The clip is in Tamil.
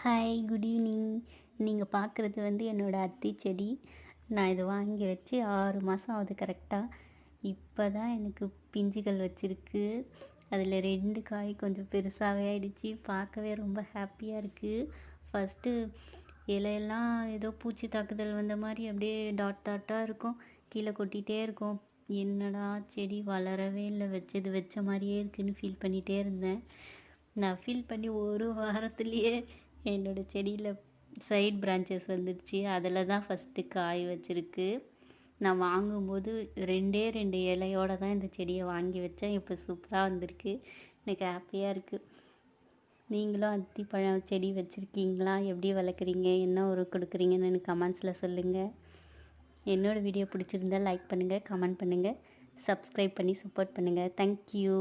Hi, good evening. நீங்கள் பார்க்குறது வந்து என்னோடய அத்தி செடி. நான் இதை வாங்கி வச்சு 6 மாதம் ஆகுது கரெக்டாக. இப்போ தான் எனக்கு பிஞ்சுகள் வச்சுருக்கு. அதில் 2 காய் கொஞ்சம் பெருசாகவே ஆயிடுச்சு. பார்க்கவே ரொம்ப ஹாப்பியாக இருக்குது. ஃபஸ்ட்டு இலையெல்லாம் ஏதோ பூச்சி தாக்குதல் வந்த மாதிரி அப்படியே டாட் டாட்டாக இருக்கும். கீழே கொட்டிகிட்டே இருக்கும். என்னடா செடி வளரவே இல்லை, வச்சது வச்ச மாதிரியே இருக்குதுன்னு ஃபீல் பண்ணிகிட்டே இருந்தேன். நான் ஃபீல் பண்ணி ஒரு வாரத்துலேயே என்னோடய செடியில் சைட் பிரான்ச்சஸ் வந்துடுச்சு. அதில் தான் ஃபஸ்ட்டு காய் வச்சுருக்கு. நான் வாங்கும்போது 2 இலையோடு தான் இந்த செடியை வாங்கி வச்சேன். இப்போ சூப்பராக வந்திருக்கு. எனக்கு ஹாப்பியாக இருக்குது. நீங்களும் அத்திப்பழம் செடி வச்சுருக்கீங்களா? எப்படி வளர்க்குறீங்க? என்ன உரம் கொடுக்குறீங்கன்னு எனக்கு கமெண்ட்ஸில் சொல்லுங்கள். என்னோடய வீடியோ பிடிச்சிருந்தால் லைக் பண்ணுங்கள், கமெண்ட் பண்ணுங்கள், சப்ஸ்கிரைப் பண்ணி சப்போர்ட் பண்ணுங்கள். தேங்க்யூ.